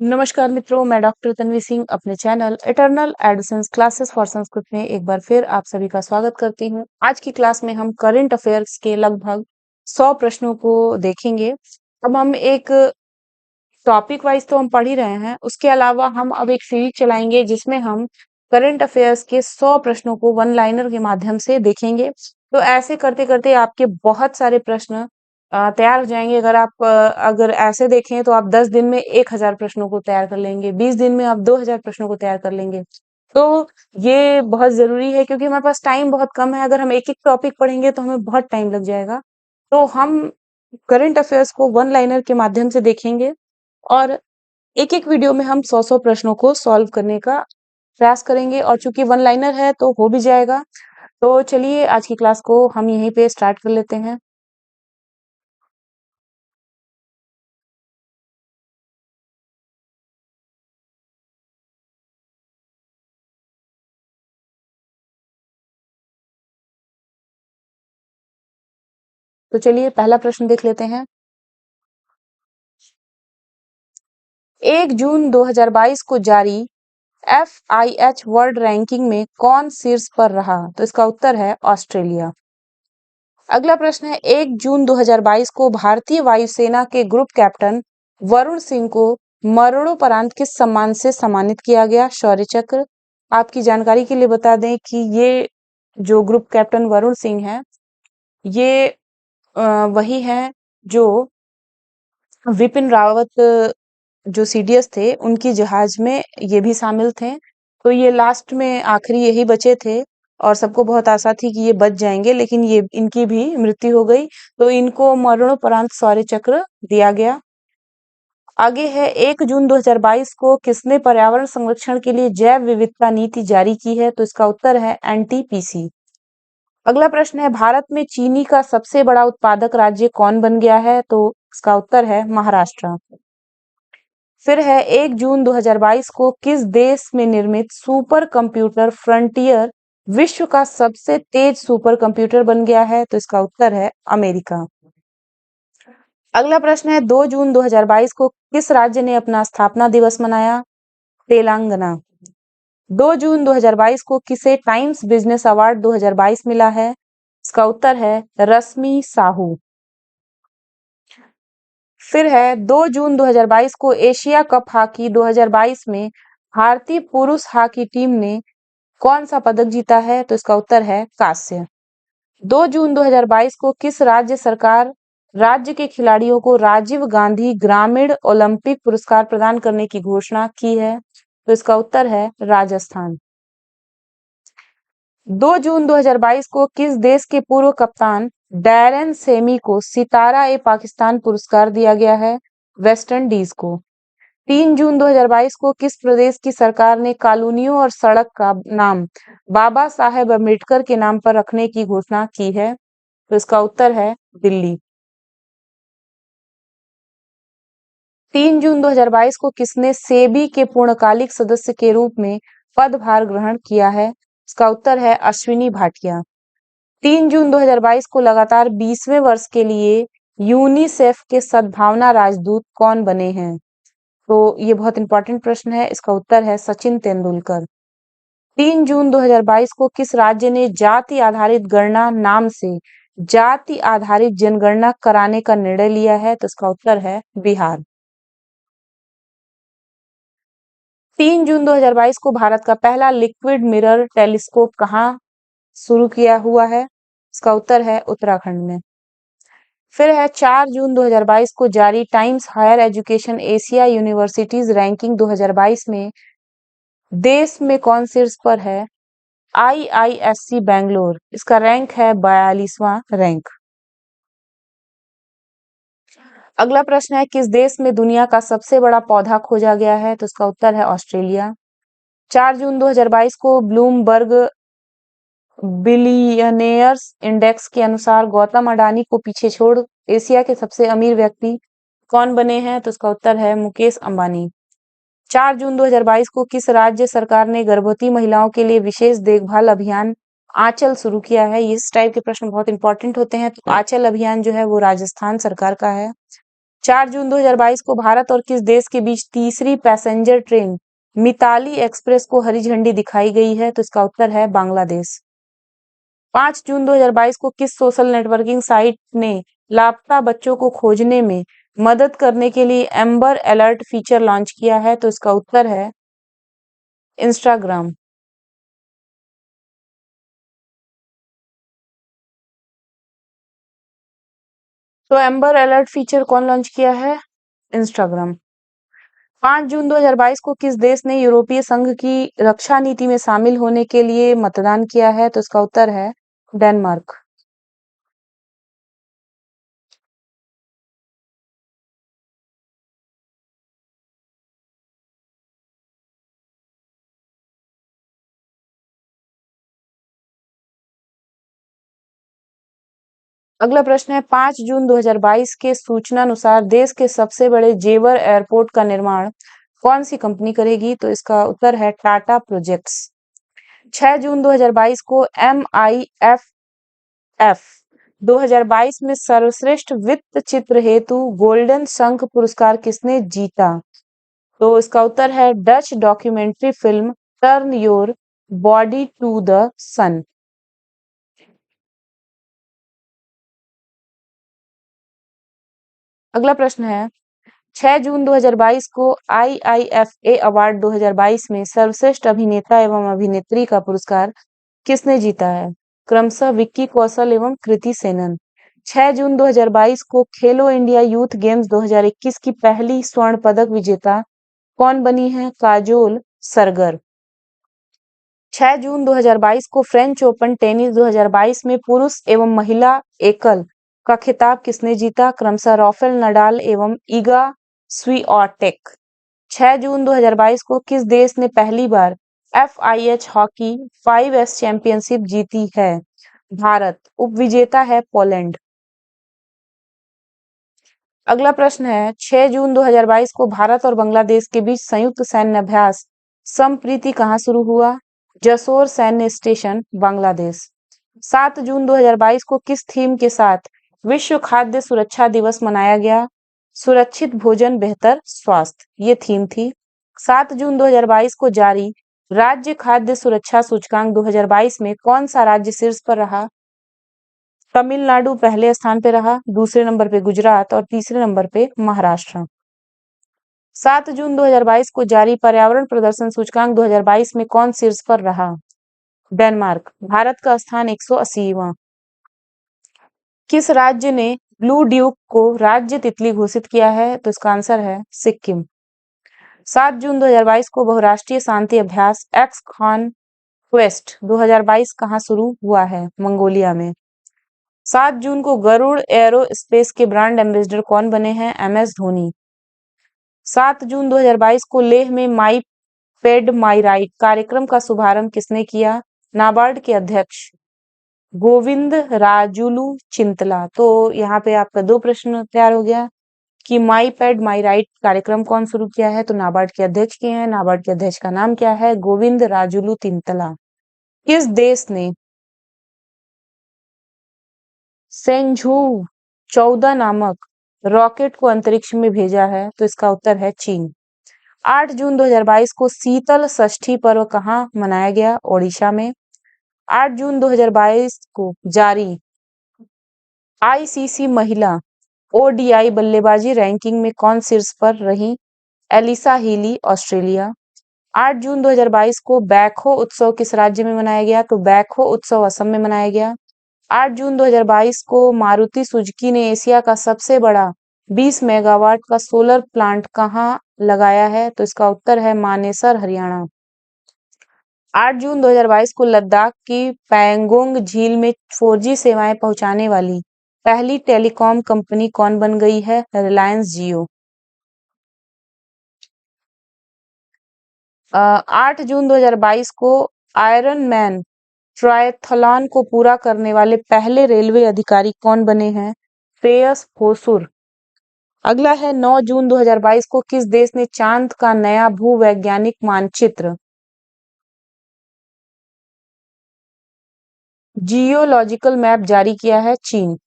नमस्कार मित्रों, मैं डॉक्टर तन्वी सिंह अपने channel eternal AdSense classes for Sanskrit में एक बार फिर आप सभी का स्वागत करती हूँ। आज की क्लास में हम करंट अफेयर्स के लगभग 100 प्रश्नों को देखेंगे। अब हम एक टॉपिक वाइज तो हम पढ़ ही रहे हैं, उसके अलावा हम अब एक सीरीज चलाएंगे जिसमें हम करंट अफेयर्स के 100 प्रश्नों को वन लाइनर के माध्यम से देखेंगे। तो ऐसे करते करते आपके बहुत सारे प्रश्न तैयार हो जाएंगे। अगर ऐसे देखें तो आप 10 दिन में 1000 प्रश्नों को तैयार कर लेंगे, 20 दिन में आप 2000 प्रश्नों को तैयार कर लेंगे। तो ये बहुत जरूरी है क्योंकि हमारे पास टाइम बहुत कम है। अगर हम एक एक टॉपिक पढ़ेंगे तो हमें बहुत टाइम लग जाएगा। तो हम करंट अफेयर्स को वन लाइनर के माध्यम से देखेंगे और एक एक वीडियो में हम 100 प्रश्नों को सॉल्व करने का प्रयास करेंगे। और चूंकि वन लाइनर है तो हो भी जाएगा। तो चलिए आज की क्लास को हम यहीं पे स्टार्ट कर लेते हैं। तो चलिए पहला प्रश्न देख लेते हैं। 1 जून 2022 को जारी FIH वर्ल्ड रैंकिंग में कौन शीर्ष पर रहा? तो इसका उत्तर है ऑस्ट्रेलिया। अगला प्रश्न है, 1 जून 2022 को भारतीय वायुसेना के ग्रुप कैप्टन वरुण सिंह को मरणोपरांत किस सम्मान से सम्मानित किया गया? शौर्य चक्र। आपकी जानकारी के लिए बता दें कि ये जो ग्रुप कैप्टन वरुण सिंह है, ये वही है जो विपिन रावत जो CDS थे उनकी जहाज में ये भी शामिल थे। तो ये लास्ट में आखिरी यही बचे थे और सबको बहुत आशा थी कि ये बच जाएंगे, लेकिन ये इनकी भी मृत्यु हो गई। तो इनको मरणोपरांत शौर्य चक्र दिया गया। आगे है, 1 जून 2022 को किसने पर्यावरण संरक्षण के लिए जैव विविधता नीति जारी की है? तो इसका उत्तर है NTPC। अगला प्रश्न है, भारत में चीनी का सबसे बड़ा उत्पादक राज्य कौन बन गया है? तो इसका उत्तर है महाराष्ट्र। फिर है, 1 जून 2022 को किस देश में निर्मित सुपर कंप्यूटर फ्रंटियर विश्व का सबसे तेज सुपर कंप्यूटर बन गया है? तो इसका उत्तर है अमेरिका। अगला प्रश्न है, 2 जून 2022 को किस राज्य ने अपना स्थापना दिवस मनाया? तेलंगाना। 2 जून 2022 को किसे टाइम्स बिजनेस अवार्ड 2022 मिला है? इसका उत्तर है रश्मि साहू। फिर है, 2 जून 2022 को एशिया कप हॉकी 2022 में भारतीय पुरुष हॉकी टीम ने कौन सा पदक जीता है? तो इसका उत्तर है कांस्य। 2 जून 2022 को किस राज्य सरकार राज्य के खिलाड़ियों को राजीव गांधी ग्रामीण ओलंपिक पुरस्कार प्रदान करने की घोषणा की है? तो इसका उत्तर है राजस्थान। 2 जून 2022 को किस देश के पूर्व कप्तान डैरेन सेमी को सितारा ए पाकिस्तान पुरस्कार दिया गया है? वेस्ट इंडीज को। 3 जून 2022 को किस प्रदेश की सरकार ने कॉलोनियों और सड़क का नाम बाबा साहेब अम्बेडकर के नाम पर रखने की घोषणा की है? तो इसका उत्तर है दिल्ली। 3 जून 2022 को किसने सेबी के पूर्णकालिक सदस्य के रूप में पदभार ग्रहण किया है? इसका उत्तर है अश्विनी भाटिया। 3 जून 2022 को लगातार 20वें वर्ष के लिए यूनिसेफ के सद्भावना राजदूत कौन बने हैं? तो ये बहुत इंपॉर्टेंट प्रश्न है। इसका उत्तर है सचिन तेंदुलकर। 3 जून 2022 को किस राज्य ने जाति आधारित गणना नाम से जाति आधारित जनगणना कराने का निर्णय लिया है? तो इसका उत्तर है बिहार। 3 जून 2022 को भारत का पहला लिक्विड मिरर टेलीस्कोप कहाँ शुरू किया हुआ है? इसका उत्तर है उत्तराखंड में। फिर है, 4 जून 2022 को जारी Times Higher Education Asia universities ranking 2022 में देश में कौन शीर्ष पर है? IISc बेंगलोर। इसका रैंक है 42वां रैंक। अगला प्रश्न है, किस देश में दुनिया का सबसे बड़ा पौधा खोजा गया है? तो इसका उत्तर है ऑस्ट्रेलिया। 4 जून 2022 को ब्लूमबर्ग बिलियनेयर्स इंडेक्स के अनुसार गौतम अडानी को पीछे छोड़ एशिया के सबसे अमीर व्यक्ति कौन बने हैं? तो इसका उत्तर है मुकेश अंबानी। 4 जून 2022 को किस राज्य सरकार ने गर्भवती महिलाओं के लिए विशेष देखभाल अभियान आंचल शुरू किया है? इस टाइप के प्रश्न बहुत इंपॉर्टेंट होते हैं। तो आंचल अभियान जो है वो राजस्थान सरकार का है। 4 जून 2022 को भारत और किस देश के बीच तीसरी पैसेंजर ट्रेन मिताली एक्सप्रेस को हरी झंडी दिखाई गई है? तो इसका उत्तर है बांग्लादेश। 5 जून 2022 को किस सोशल नेटवर्किंग साइट ने लापता बच्चों को खोजने में मदद करने के लिए एम्बर अलर्ट फीचर लॉन्च किया है? तो इसका उत्तर है इंस्टाग्राम। तो एम्बर अलर्ट फीचर कौन लॉन्च किया है? इंस्टाग्राम। 5 जून 2022 को किस देश ने यूरोपीय संघ की रक्षा नीति में शामिल होने के लिए मतदान किया है? तो इसका उत्तर है डेनमार्क। अगला प्रश्न है 5 जून 2022 के सूचनानुसार देश के सबसे बड़े जेवर एयरपोर्ट का निर्माण कौन सी कंपनी करेगी? तो इसका उत्तर है टाटा प्रोजेक्ट्स। 6 जून 2022 को MIFF 2022 में सर्वश्रेष्ठ वित्त चित्र हेतु गोल्डन शंख पुरस्कार किसने जीता? तो इसका उत्तर है Dutch documentary film turn your body to the sun. अगला प्रश्न है 6 जून 2022 को IIFA अवार्ड 2022 में सर्वश्रेष्ठ अभिनेता एवं अभिनेत्री का पुरस्कार किसने जीता है? क्रमशः विक्की कौशल एवं कृति सेनन। 6 जून 2022 को खेलो इंडिया यूथ गेम्स 2021 की पहली स्वर्ण पदक विजेता कौन बनी है? काजोल सरगर। 6 जून 2022 को फ्रेंच ओपन टेनिस 2022 में पुरुष एवं महिला एकल का खिताब किसने जीता? क्रमशः राफेल नडाल एवं इगा स्विआटेक। 6 जून 2022 को किस देश ने पहली बार FIH हॉकी 5S चैंपियनशिप जीती है? भारत। उपविजेता है पोलैंड। अगला प्रश्न है 6 जून 2022 को भारत और बांग्लादेश के बीच संयुक्त सैन्य अभ्यास संप्रीति कहाँ शुरू हुआ? जसोर सैन्य स्टेशन, बांग्लादेश। 7 जून 2022 को किस थीम के साथ विश्व खाद्य सुरक्षा दिवस मनाया गया? सुरक्षित भोजन बेहतर स्वास्थ्य, ये थीम थी। 7 जून 2022 को जारी राज्य खाद्य सुरक्षा सूचकांक 2022 में कौन सा राज्य शीर्ष पर रहा? तमिलनाडु पहले स्थान पे रहा, दूसरे नंबर पे गुजरात और तीसरे नंबर पे महाराष्ट्र। 7 जून 2022 को जारी पर्यावरण प्रदर्शन सूचकांक 2022 में कौन शीर्ष पर रहा? डेनमार्क। भारत का स्थान 180वां। किस राज्य ने ब्लू ड्यूक को राज्य तितली घोषित किया है? तो इसका आंसर है सिक्किम। 7 जून 2022 को बहुराष्ट्रीय शांति अभ्यास एक्स खान क्वेस्ट 2022 कहाँ शुरू हुआ है? मंगोलिया में। 7 जून को गरुड़ एरो स्पेस के ब्रांड एम्बेसडर कौन बने हैं? MS धोनी। 7 जून 2022 को लेह में माई पेड माई राइट कार्यक्रम का शुभारंभ किसने किया? नाबार्ड के अध्यक्ष गोविंद राजुलू चिंतला। तो यहाँ पे आपका 2 प्रश्न तैयार हो गया कि माई पैड माई राइट कार्यक्रम कौन शुरू किया है? तो नाबार्ड के अध्यक्ष के हैं। नाबार्ड के अध्यक्ष का नाम क्या है? गोविंद राजुलू चिंतला। किस देश ने सेंझू 14 नामक रॉकेट को अंतरिक्ष में भेजा है? तो इसका उत्तर है चीन। 8 जून 2022 को शीतल षष्ठी पर्व कहाँ मनाया गया? ओडिशा में। 8 जून 2022 को जारी ICC महिला ODI बल्लेबाजी रैंकिंग में कौन शीर्ष पर रही? Alyssa Healy, Australia. 8 जून 2022 को बैकहो उत्सव किस राज्य में मनाया गया? तो बैकहो उत्सव असम में मनाया गया। 8 जून 2022 को मारुति सुजुकी ने एशिया का सबसे बड़ा 20 मेगावाट का सोलर प्लांट कहाँ लगाया है? तो इसका उत्तर है मानेसर, हरियाणा। 8 जून 2022 को लद्दाख की पैंगोंग झील में 4G सेवाएं पहुंचाने वाली पहली टेलीकॉम कंपनी कौन बन गई है? रिलायंस जियो। 8 जून 2022 को आयरन मैन ट्रायथलॉन को पूरा करने वाले पहले रेलवे अधिकारी कौन बने हैं? श्रेयस होसुर। अगला है 9 जून 2022 को किस देश ने चांद का नया भूवैज्ञानिक मानचित्र जियोलॉजिकल मैप जारी किया है? चीन।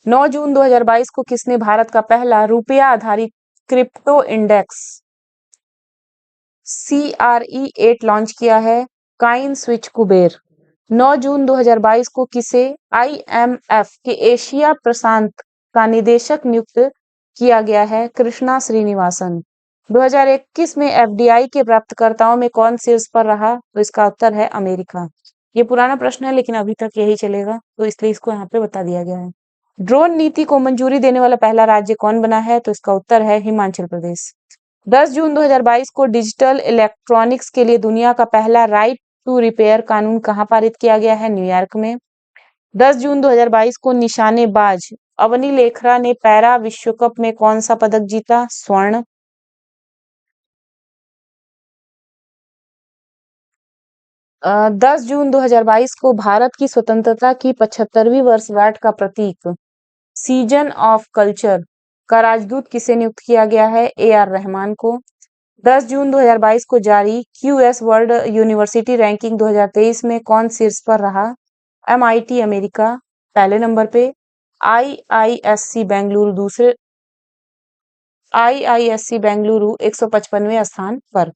9 जून 2022 को किसने भारत का पहला रुपया आधारित क्रिप्टो इंडेक्स CRE8 लॉन्च किया है? Kine switch Kuber. 9 जून 2022 को किसे IMF के एशिया प्रशांत का निदेशक नियुक्त किया गया है? कृष्णा श्रीनिवासन। 2021 में FDI के प्राप्तकर्ताओं में कौन शीर्ष पर रहा? तो इसका उत्तर है अमेरिका। ये पुराना प्रश्न है लेकिन अभी तक यही चलेगा, तो इसलिए इसको यहाँ पे बता दिया गया है। ड्रोन नीति को मंजूरी देने वाला पहला राज्य कौन बना है? तो इसका उत्तर है हिमाचल प्रदेश। 10 जून 2022 को डिजिटल इलेक्ट्रॉनिक्स के लिए दुनिया का पहला राइट टू रिपेयर कानून कहाँ पारित किया गया है? न्यूयॉर्क में। 10 जून 2022 को निशानेबाज अवनी लेखरा ने पैरा विश्व कप में कौन सा पदक जीता? स्वर्ण। 10 जून 2022 को भारत की स्वतंत्रता की 75वीं वर्षगांठ का प्रतीक सीजन ऑफ कल्चर का राजदूत किसे नियुक्त किया गया है? AR रहमान को। 10 जून 2022 को जारी QS वर्ल्ड यूनिवर्सिटी रैंकिंग 2023 में कौन शीर्ष पर रहा? MIT अमेरिका पहले नंबर पे, IISc बेंगलुरु 155वें स्थान पर।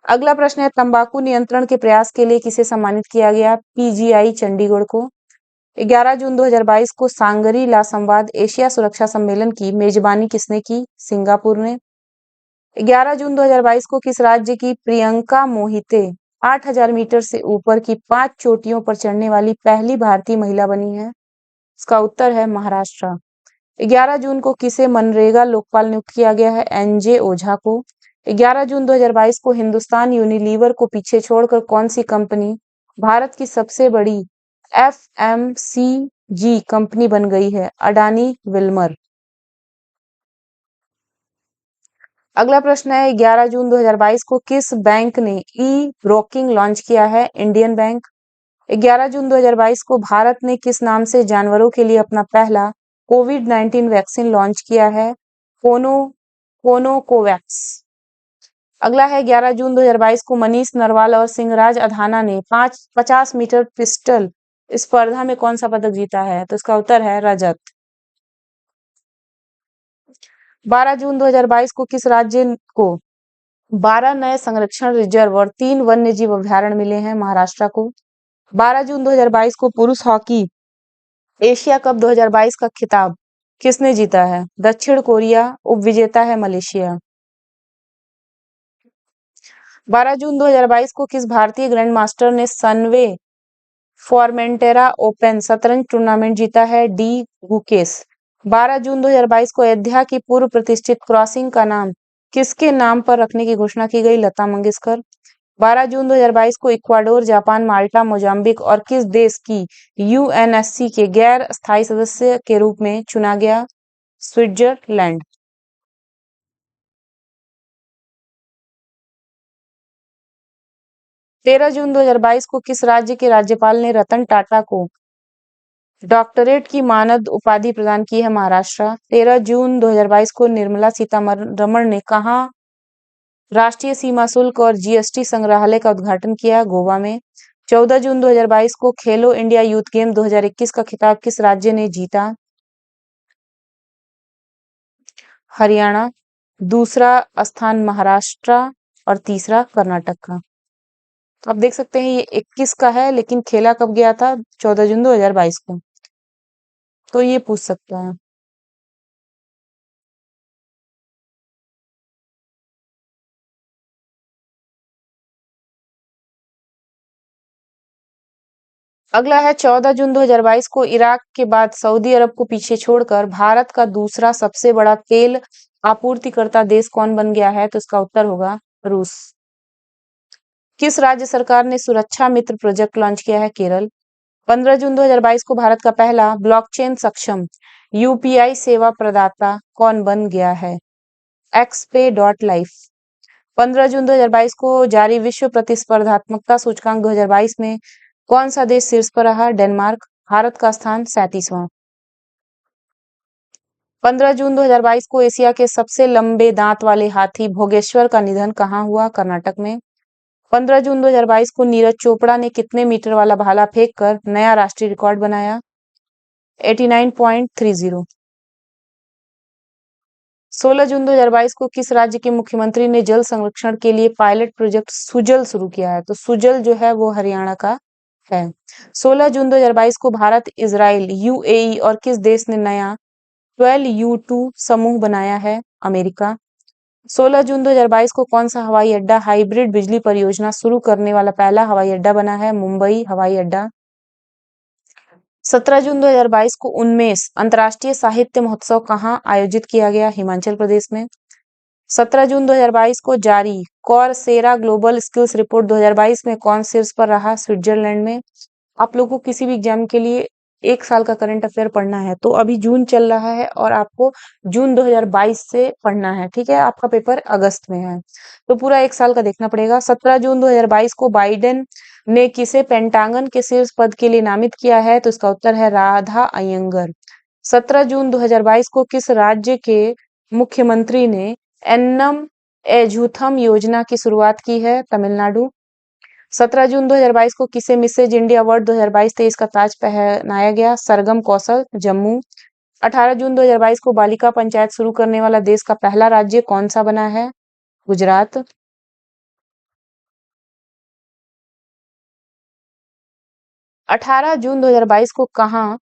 अगला प्रश्न है, तंबाकू नियंत्रण के प्रयास के लिए किसे सम्मानित किया गया? PGI चंडीगढ़ को। 11 जून 2022 को सांगरी ला संवाद एशिया सुरक्षा सम्मेलन की मेजबानी किसने की? सिंगापुर ने। 11 जून 2022 को किस राज्य की प्रियंका मोहिते 8000 मीटर से ऊपर की 5 चोटियों पर चढ़ने वाली पहली भारतीय महिला बनी है? इसका उत्तर है महाराष्ट्र। 11 जून को किसे मनरेगा लोकपाल नियुक्त किया गया है? NJ ओझा को। 11 जून 2022 को हिंदुस्तान यूनिलीवर को पीछे छोड़कर कौन सी कंपनी भारत की सबसे बड़ी FMCG कंपनी बन गई है? अडानी विल्मर। अगला प्रश्न है, 11 जून 2022 को किस बैंक ने ब्रोकिंग लॉन्च किया है? Indian bank. 11 जून 2022 को भारत ने किस नाम से जानवरों के लिए अपना पहला कोविड-19 वैक्सीन लॉन्च किया है? कोवैक्स। अगला है, 11 जून 2022 को मनीष नरवाल और सिंहराज अधाना ने 50 मीटर पिस्टल स्पर्धा में कौन सा पदक जीता है? तो इसका उत्तर है रजत। 12 जून 2022 को किस राज्य को 12 नए संरक्षण रिजर्व और 3 वन्य जीव अभ्यारण्य मिले हैं? महाराष्ट्र को। 12 जून 2022 को पुरुष हॉकी एशिया कप 2022 का खिताब किसने जीता है? दक्षिण कोरिया। उपविजेता है मलेशिया। 12 जून 2022 को किस भारतीय ग्रैंड मास्टर ने सनवे फॉर्मेंटेरा ओपन शतरंज टूर्नामेंट जीता है? डी गुकेश। 12 जून 2022 को अयोध्या की पूर्व प्रतिष्ठित क्रॉसिंग का नाम किसके नाम पर रखने की घोषणा की गई? लता मंगेशकर। 12 जून 2022 को इक्वाडोर, जापान, माल्टा, मोजाम्बिक और किस देश की UNSC के गैर स्थायी सदस्य के रूप में चुना गया? स्विट्जरलैंड। 13 जून 2022 को किस राज्य के राज्यपाल ने रतन टाटा को डॉक्टरेट की मानद उपाधि प्रदान की है? महाराष्ट्र। 13 जून 2022 को निर्मला सीतारमण ने कहा राष्ट्रीय सीमा शुल्क और GST संग्रहालय का उद्घाटन किया? गोवा में। 14 जून 2022 को खेलो इंडिया यूथ गेम 2021 का खिताब किस राज्य ने जीता? हरियाणा। दूसरा स्थान महाराष्ट्र और तीसरा कर्नाटक का। आप देख सकते हैं ये 21 का है, लेकिन खेला कब गया था? 14 जून 2022 को। तो ये पूछ सकता है। अगला है, 14 जून 2022 को इराक के बाद सऊदी अरब को पीछे छोड़कर भारत का दूसरा सबसे बड़ा तेल आपूर्तिकर्ता देश कौन बन गया है? तो इसका उत्तर होगा रूस। किस राज्य सरकार ने सुरक्षा मित्र प्रोजेक्ट लॉन्च किया है? केरल। 15 जून 2022 को भारत का पहला ब्लॉकचेन सक्षम UPI सेवा प्रदाता कौन बन गया है? xpay.life। 15 जून 2022 को जारी विश्व प्रतिस्पर्धात्मकता सूचकांक 2022 में कौन सा देश शीर्ष पर रहा? डेनमार्क। भारत का स्थान 37वां। 15 जून 2022 को एशिया के सबसे लंबे दांत वाले हाथी भोगेश्वर का निधन कहाँ हुआ? कर्नाटक में। 15 जून 2022 को नीरज चोपड़ा ने कितने मीटर वाला भाला फेंककर नया राष्ट्रीय रिकॉर्ड बनाया? 89.30। 16 जून 2022 को किस राज्य के मुख्यमंत्री ने जल संरक्षण के लिए पायलट प्रोजेक्ट सुजल शुरू किया है? तो सुजल जो है वो हरियाणा का है। 16 जून 2022 को भारत, इजराइल, यूएई और किस देश ने नया 12U2 समूह बनाया है? अमेरिका। 16 जून 2022 को कौन सा हवाई अड्डा हाइब्रिड बिजली परियोजना शुरू करने वाला पहला हवाई अड्डा बना है? मुंबई हवाई अड्डा। 17 जून 2022 को 19 अंतर्राष्ट्रीय साहित्य महोत्सव कहाँ आयोजित किया गया? हिमाचल प्रदेश में। 17 जून 2022 को जारी कॉर्सेरा ग्लोबल स्किल्स रिपोर्ट 2022 में कौन शीर्ष पर रहा? स्विट्जरलैंड में। आप लोगों को किसी भी एग्जाम के लिए 1 साल का करंट अफेयर पढ़ना है तो अभी जून चल रहा है और आपको जून 2022 से पढ़ना है, ठीक है? आपका पेपर अगस्त में है तो पूरा 1 साल का देखना पड़ेगा। 17 जून 2022 को बाइडेन ने किसे पेंटागन के शीर्ष पद के लिए नामित किया है? तो इसका उत्तर है राधा अयंगर। 17 जून 2022 को किस राज्य के मुख्यमंत्री ने एन्नम एझुथम योजना की शुरुआत की है? तमिलनाडु। 17 जून 2022 को किसे मिसेज इंडिया अवार्ड 2022-23 का ताज पहनाया गया? सरगम कौशल, जम्मू। 18 जून 2022 को बालिका पंचायत शुरू करने वाला देश का पहला राज्य कौन सा बना है? गुजरात। 18 जून 2022 को कहाँ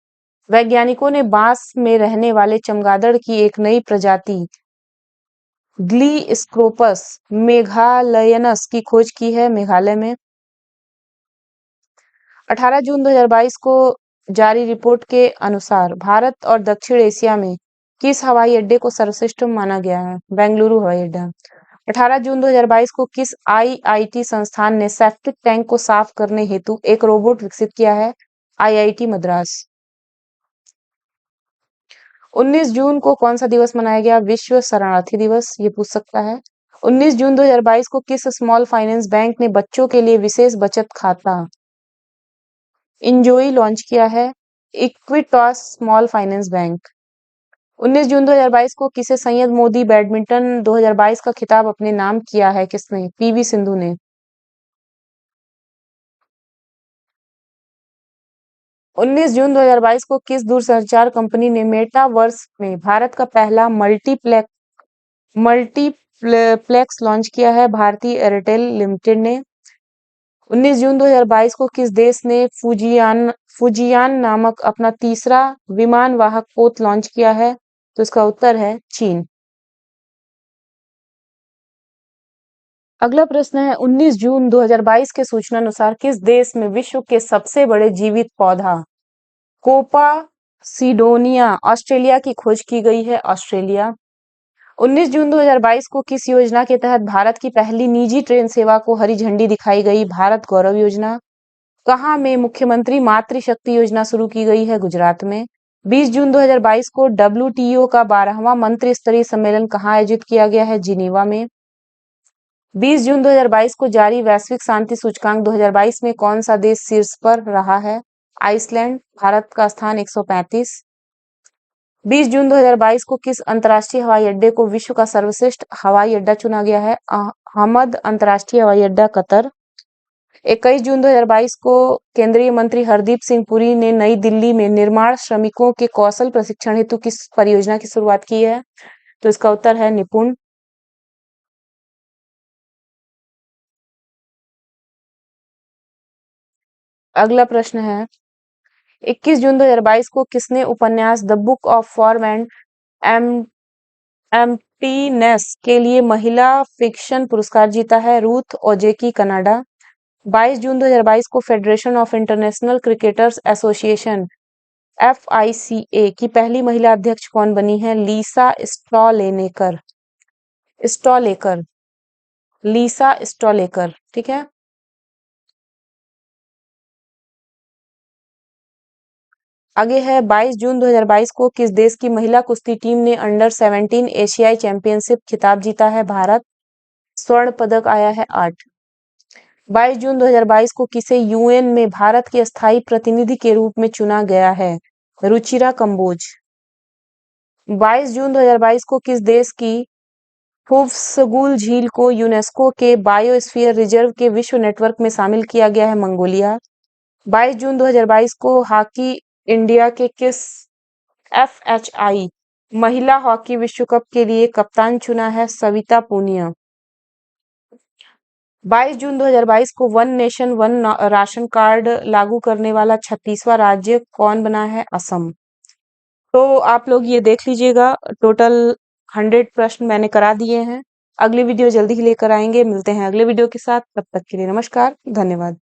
वैज्ञानिकों ने बांस में रहने वाले चमगादड़ की एक नई प्रजाति ग्लीस्क्रोपस मेघालयनस की खोज की है? मेघालय में। 18 जून 2022 को जारी रिपोर्ट के अनुसार भारत और दक्षिण एशिया में किस हवाई अड्डे को सर्वश्रेष्ठ माना गया है? बेंगलुरु हवाई अड्डा। 18 जून 2022 को किस आईआईटी संस्थान ने सेप्टिक टैंक को साफ करने हेतु एक रोबोट विकसित किया है? आईआईटी मद्रास। 19 जून को कौन सा दिवस मनाया गया? विश्व शरणार्थी दिवस, ये पूछ सकता है। 19 जून 2022 को किस स्मॉल फाइनेंस बैंक ने बच्चों के लिए विशेष बचत खाता इंजॉय लॉन्च किया है? Equitas small finance bank. 19 जून 2022 को किसे सैयद मोदी बैडमिंटन 2022 का खिताब अपने नाम किया है? किसने? पीवी सिंधु ने। 19 जून 2022 को किस दूरसंचार कंपनी ने मेटावर्स में भारत का पहला मल्टीप्लेक्स लॉन्च किया है? भारती एयरटेल लिमिटेड ने। 19 जून 2022 को किस देश ने फुजियान नामक अपना तीसरा विमान वाहक पोत लॉन्च किया है? तो इसका उत्तर है चीन। अगला प्रश्न है 19 जून 2022 के सूचना अनुसार किस देश में विश्व के सबसे बड़े जीवित पौधा कोपा सीडोनिया ऑस्ट्रेलिया की खोज की गई है? ऑस्ट्रेलिया। 19 जून 2022 को किस योजना के तहत भारत की पहली निजी ट्रेन सेवा को हरी झंडी दिखाई गई? भारत गौरव योजना। कहाँ में मुख्यमंत्री मातृशक्ति योजना शुरू की गई है? गुजरात में। 20 जून 2022 को डब्ल्यूटीओ का 12वां मंत्री स्तरीय सम्मेलन कहाँ आयोजित किया गया है? जिनीवा में। 20 जून 2022 को जारी वैश्विक शांति सूचकांक 2022 में कौन सा देश शीर्ष पर रहा है? आइसलैंड। भारत का स्थान 135। 20 जून 2022 को किस अंतर्राष्ट्रीय हवाई अड्डे को विश्व का सर्वश्रेष्ठ हवाई अड्डा चुना गया है? अहमद अंतर्राष्ट्रीय हवाई अड्डा, कतर। 21 जून 2022 को केंद्रीय मंत्री हरदीप सिंह पुरी ने नई दिल्ली में निर्माण श्रमिकों के कौशल प्रशिक्षण हेतु किस परियोजना की शुरुआत की है? तो इसका उत्तर है निपुण। अगला प्रश्न है 21 जून 2022 को किसने उपन्यास the book of form and एम एम्प्टीनेस के लिए महिला फिक्शन पुरस्कार जीता है? Ruth ओजेकी, Canada. 22 जून 2022 को federation of international cricketers association FICA की पहली महिला अध्यक्ष कौन बनी है? लीसा स्टॉलेकर। स्टॉलेकर, लीसा स्टॉलेकर, ठीक है। आगे है 22 जून 2022 को किस देश की महिला कुश्ती टीम ने अंडर 17 एशियाई चैंपियनशिप खिताब जीता है? भारत। स्वर्ण पदक आया है 8। 22 जून 2022 को किसे यूएन में भारत के स्थायी प्रतिनिधि के रूप में चुना गया है? रुचिरा कंबोज। 22 जून 2022 को किस देश की हुफ्सगुल झील को यूनेस्को के बायोस्फीयर रिजर्व के विश्व नेटवर्क में शामिल किया गया है? मंगोलिया। 22 जून 2022 को हॉकी इंडिया के किस FHI महिला हॉकी विश्व कप के लिए कप्तान चुना है सविता पूनिया? 22 जून 2022 को one nation one ration card लागू करने वाला 36वां राज्य कौन बना है? असम। तो आप लोग ये देख लीजिएगा, टोटल 100 प्रश्न मैंने करा दिए हैं। अगली वीडियो जल्दी ही लेकर आएंगे। मिलते हैं अगले वीडियो के साथ, तब तक के लिए नमस्कार, धन्यवाद।